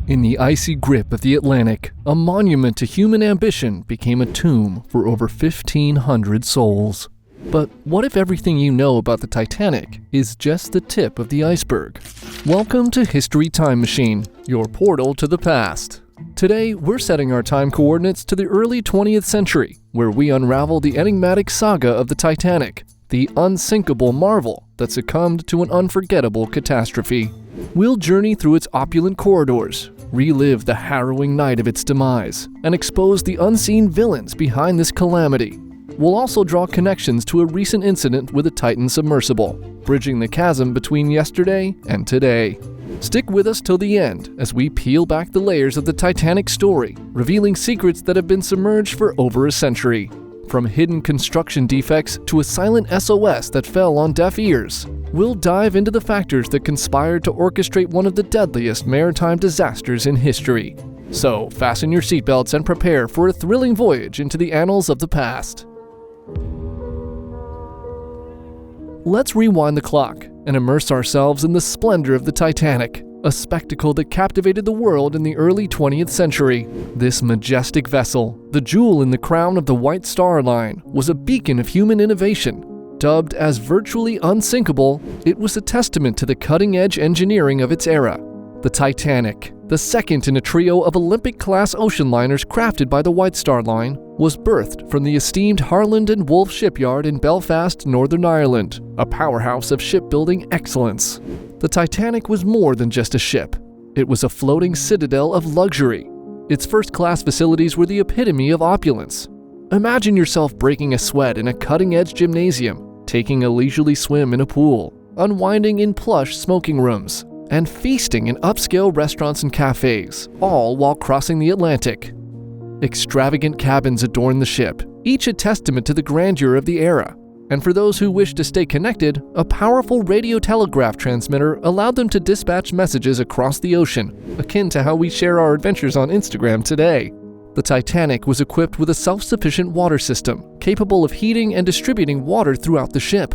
In the icy grip of the Atlantic, a monument to human ambition became a tomb for over 1,500 souls. But what if everything you know about the Titanic is just the tip of the iceberg? Welcome to History Time Machine, your portal to the past. Today, we're setting our time coordinates to the early 20th century, where we unravel the enigmatic saga of the Titanic, the unsinkable marvel that succumbed to an unforgettable catastrophe. We'll journey through its opulent corridors, relive the harrowing night of its demise, and expose the unseen villains behind this calamity. We'll also draw connections to a recent incident with a Titan submersible, bridging the chasm between yesterday and today. Stick with us till the end as we peel back the layers of the Titanic story, revealing secrets that have been submerged for over a century. From hidden construction defects to a silent SOS that fell on deaf ears, we'll dive into the factors that conspired to orchestrate one of the deadliest maritime disasters in history. So, fasten your seatbelts and prepare for a thrilling voyage into the annals of the past. Let's rewind the clock and immerse ourselves in the splendor of the Titanic, a spectacle that captivated the world in the early 20th century. This majestic vessel, the jewel in the crown of the White Star Line, was a beacon of human innovation. Dubbed as virtually unsinkable, it was a testament to the cutting-edge engineering of its era. The Titanic, the second in a trio of Olympic-class ocean liners crafted by the White Star Line, was birthed from the esteemed Harland & Wolff shipyard in Belfast, Northern Ireland, a powerhouse of shipbuilding excellence. The Titanic was more than just a ship. It was a floating citadel of luxury. Its first-class facilities were the epitome of opulence. Imagine yourself breaking a sweat in a cutting-edge gymnasium, taking a leisurely swim in a pool, unwinding in plush smoking rooms, and feasting in upscale restaurants and cafes, all while crossing the Atlantic. Extravagant cabins adorned the ship, each a testament to the grandeur of the era. And for those who wished to stay connected, a powerful radio telegraph transmitter allowed them to dispatch messages across the ocean, akin to how we share our adventures on Instagram today. The Titanic was equipped with a self-sufficient water system, capable of heating and distributing water throughout the ship.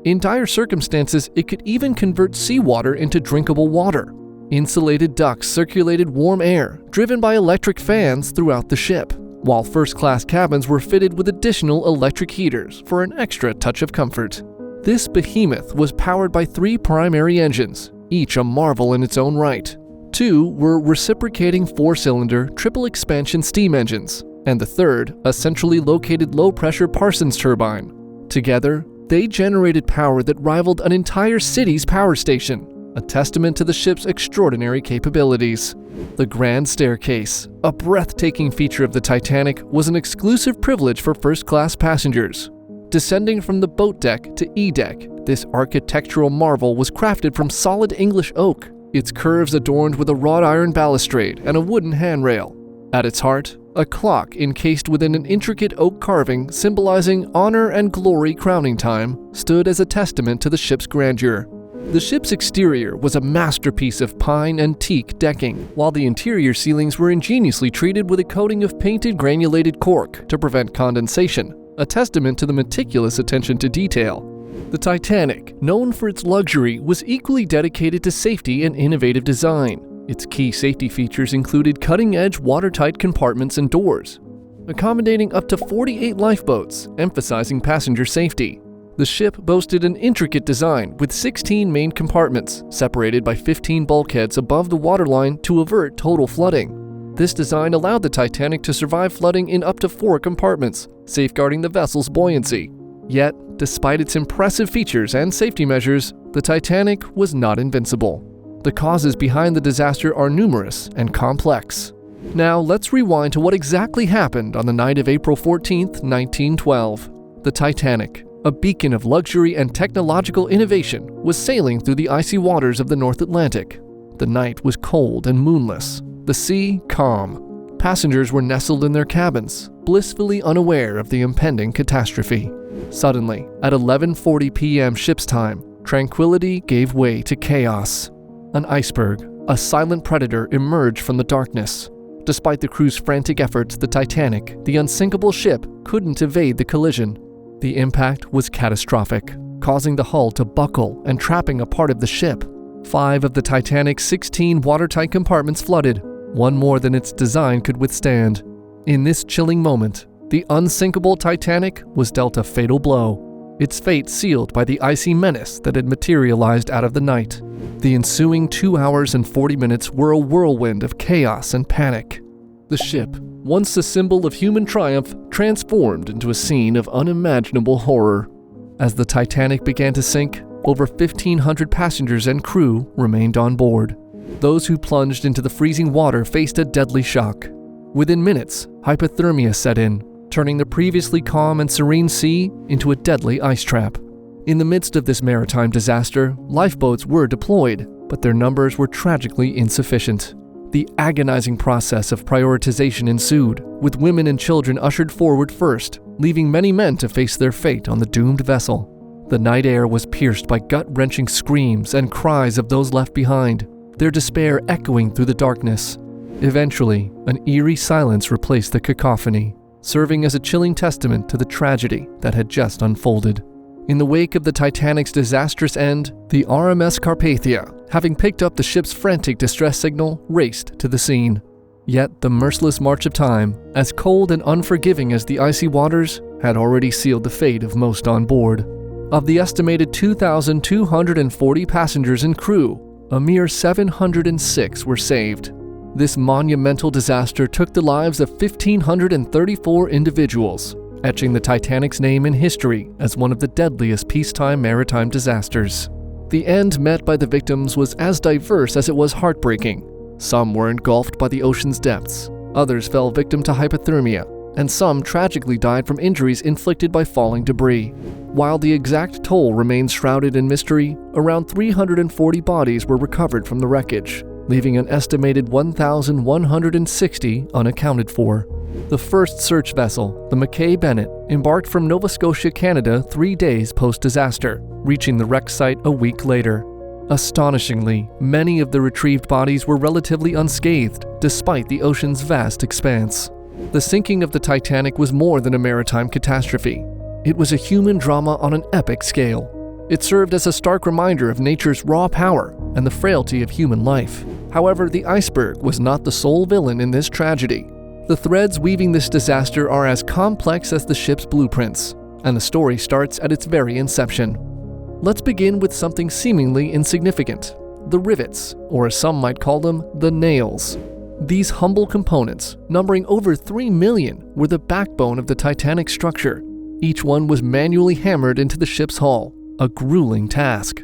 In dire circumstances, it could even convert seawater into drinkable water. Insulated ducts circulated warm air, driven by electric fans throughout the ship, while first-class cabins were fitted with additional electric heaters for an extra touch of comfort. This behemoth was powered by 3 primary engines, each a marvel in its own right. 2 were reciprocating 4-cylinder, triple-expansion steam engines, and the third, a centrally located low-pressure Parsons turbine. Together, they generated power that rivaled an entire city's power station, a testament to the ship's extraordinary capabilities. The Grand Staircase, a breathtaking feature of the Titanic, was an exclusive privilege for first-class passengers. Descending from the boat deck to E-deck, this architectural marvel was crafted from solid English oak, its curves adorned with a wrought iron balustrade and a wooden handrail. At its heart, a clock encased within an intricate oak carving symbolizing honor and glory crowning time stood as a testament to the ship's grandeur. The ship's exterior was a masterpiece of pine and teak decking, while the interior ceilings were ingeniously treated with a coating of painted granulated cork to prevent condensation, a testament to the meticulous attention to detail. The Titanic, known for its luxury, was equally dedicated to safety and innovative design. Its key safety features included cutting-edge watertight compartments and doors, accommodating up to 48 lifeboats, emphasizing passenger safety. The ship boasted an intricate design with 16 main compartments, separated by 15 bulkheads above the waterline to avert total flooding. This design allowed the Titanic to survive flooding in up to 4 compartments, safeguarding the vessel's buoyancy. Yet, despite its impressive features and safety measures, the Titanic was not invincible. The causes behind the disaster are numerous and complex. Now, let's rewind to what exactly happened on the night of April 14, 1912. The Titanic, a beacon of luxury and technological innovation, was sailing through the icy waters of the North Atlantic. The night was cold and moonless, the sea calm. Passengers were nestled in their cabins, blissfully unaware of the impending catastrophe. Suddenly, at 11:40 p.m. ship's time, tranquility gave way to chaos. An iceberg, a silent predator, emerged from the darkness. Despite the crew's frantic efforts, the Titanic, the unsinkable ship, couldn't evade the collision. The impact was catastrophic, causing the hull to buckle and trapping a part of the ship. 5 of the Titanic's 16 watertight compartments flooded, one more than its design could withstand. In this chilling moment, the unsinkable Titanic was dealt a fatal blow, its fate sealed by the icy menace that had materialized out of the night. The ensuing 2 hours and 40 minutes were a whirlwind of chaos and panic. The ship, once a symbol of human triumph, transformed into a scene of unimaginable horror. As the Titanic began to sink, over 1,500 passengers and crew remained on board. Those who plunged into the freezing water faced a deadly shock. Within minutes, hypothermia set in, turning the previously calm and serene sea into a deadly ice trap. In the midst of this maritime disaster, lifeboats were deployed, but their numbers were tragically insufficient. The agonizing process of prioritization ensued, with women and children ushered forward first, leaving many men to face their fate on the doomed vessel. The night air was pierced by gut-wrenching screams and cries of those left behind, their despair echoing through the darkness. Eventually, an eerie silence replaced the cacophony, serving as a chilling testament to the tragedy that had just unfolded. In the wake of the Titanic's disastrous end, the RMS Carpathia, having picked up the ship's frantic distress signal, raced to the scene. Yet the merciless march of time, as cold and unforgiving as the icy waters, had already sealed the fate of most on board. Of the estimated 2,240 passengers and crew, a mere 706 were saved. This monumental disaster took the lives of 1,534 individuals, etching the Titanic's name in history as one of the deadliest peacetime maritime disasters. The end met by the victims was as diverse as it was heartbreaking. Some were engulfed by the ocean's depths, others fell victim to hypothermia, and some tragically died from injuries inflicted by falling debris. While the exact toll remains shrouded in mystery, around 340 bodies were recovered from the wreckage, leaving an estimated 1,160 unaccounted for. The first search vessel, the Mackay Bennett, embarked from Nova Scotia, Canada 3 days post-disaster, reaching the wreck site a week later. Astonishingly, many of the retrieved bodies were relatively unscathed, despite the ocean's vast expanse. The sinking of the Titanic was more than a maritime catastrophe. It was a human drama on an epic scale. It served as a stark reminder of nature's raw power and the frailty of human life. However, the iceberg was not the sole villain in this tragedy. The threads weaving this disaster are as complex as the ship's blueprints, and the story starts at its very inception. Let's begin with something seemingly insignificant: the rivets, or as some might call them, the nails. These humble components, numbering over 3 million, were the backbone of the Titanic structure. Each one was manually hammered into the ship's hull, a grueling task.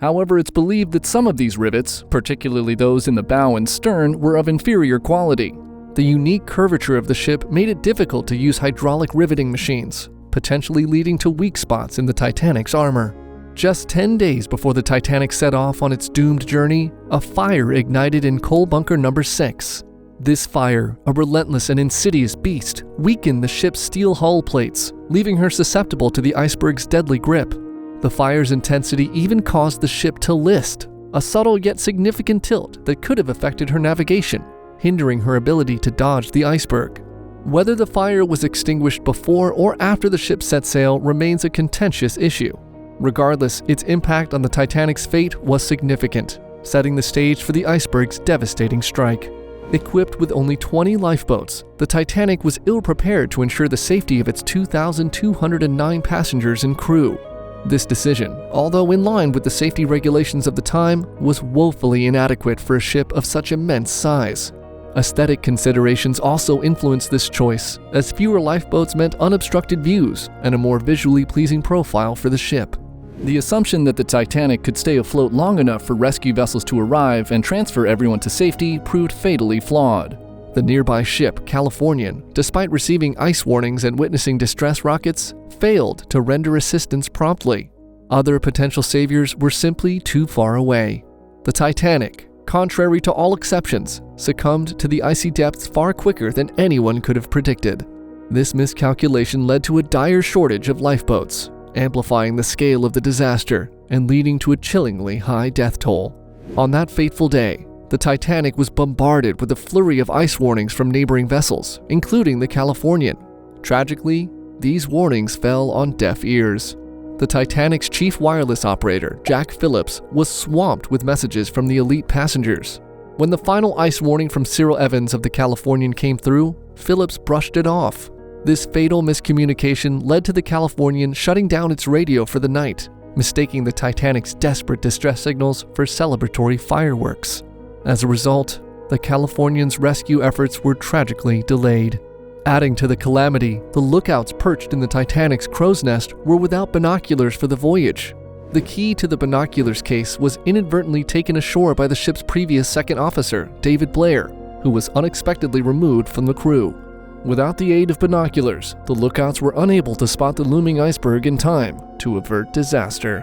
However, it's believed that some of these rivets, particularly those in the bow and stern, were of inferior quality. The unique curvature of the ship made it difficult to use hydraulic riveting machines, potentially leading to weak spots in the Titanic's armor. Just 10 days before the Titanic set off on its doomed journey, a fire ignited in coal bunker number 6. This fire, a relentless and insidious beast, weakened the ship's steel hull plates, leaving her susceptible to the iceberg's deadly grip. The fire's intensity even caused the ship to list, a subtle yet significant tilt that could have affected her navigation, hindering her ability to dodge the iceberg. Whether the fire was extinguished before or after the ship set sail remains a contentious issue. Regardless, its impact on the Titanic's fate was significant, setting the stage for the iceberg's devastating strike. Equipped with only 20 lifeboats, the Titanic was ill-prepared to ensure the safety of its 2,209 passengers and crew. This decision, although in line with the safety regulations of the time, was woefully inadequate for a ship of such immense size. Aesthetic considerations also influenced this choice, as fewer lifeboats meant unobstructed views and a more visually pleasing profile for the ship. The assumption that the Titanic could stay afloat long enough for rescue vessels to arrive and transfer everyone to safety proved fatally flawed. The nearby ship, Californian, despite receiving ice warnings and witnessing distress rockets, failed to render assistance promptly. Other potential saviors were simply too far away. The Titanic, contrary to all exceptions, succumbed to the icy depths far quicker than anyone could have predicted. This miscalculation led to a dire shortage of lifeboats, amplifying the scale of the disaster and leading to a chillingly high death toll. On that fateful day, the Titanic was bombarded with a flurry of ice warnings from neighboring vessels, including the Californian. Tragically, these warnings fell on deaf ears. The Titanic's chief wireless operator, Jack Phillips, was swamped with messages from the elite passengers. When the final ice warning from Cyril Evans of the Californian came through, Phillips brushed it off. This fatal miscommunication led to the Californian shutting down its radio for the night, mistaking the Titanic's desperate distress signals for celebratory fireworks. As a result, the Californian's rescue efforts were tragically delayed. Adding to the calamity, the lookouts perched in the Titanic's crow's nest were without binoculars for the voyage. The key to the binoculars case was inadvertently taken ashore by the ship's previous second officer, David Blair, who was unexpectedly removed from the crew. Without the aid of binoculars, the lookouts were unable to spot the looming iceberg in time to avert disaster.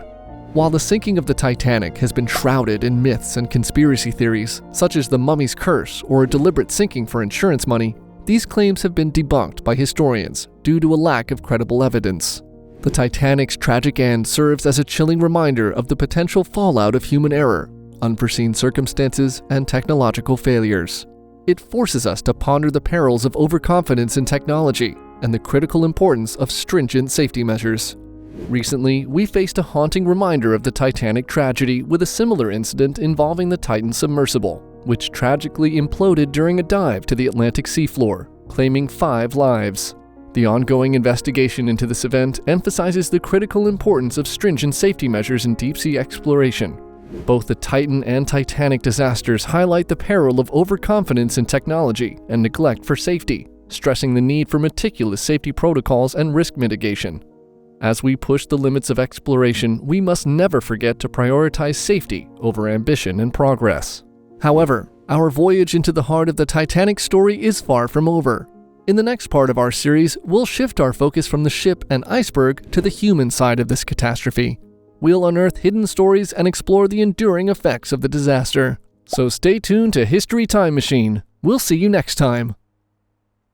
While the sinking of the Titanic has been shrouded in myths and conspiracy theories, such as the mummy's curse or a deliberate sinking for insurance money, these claims have been debunked by historians due to a lack of credible evidence. The Titanic's tragic end serves as a chilling reminder of the potential fallout of human error, unforeseen circumstances, and technological failures. It forces us to ponder the perils of overconfidence in technology and the critical importance of stringent safety measures. Recently, we faced a haunting reminder of the Titanic tragedy with a similar incident involving the Titan submersible, which tragically imploded during a dive to the Atlantic seafloor, claiming 5 lives. The ongoing investigation into this event emphasizes the critical importance of stringent safety measures in deep-sea exploration. Both the Titan and Titanic disasters highlight the peril of overconfidence in technology and neglect for safety, stressing the need for meticulous safety protocols and risk mitigation. As we push the limits of exploration, we must never forget to prioritize safety over ambition and progress. However, our voyage into the heart of the Titanic story is far from over. In the next part of our series, we'll shift our focus from the ship and iceberg to the human side of this catastrophe. We'll unearth hidden stories and explore the enduring effects of the disaster. So stay tuned to History Time Machine. We'll see you next time.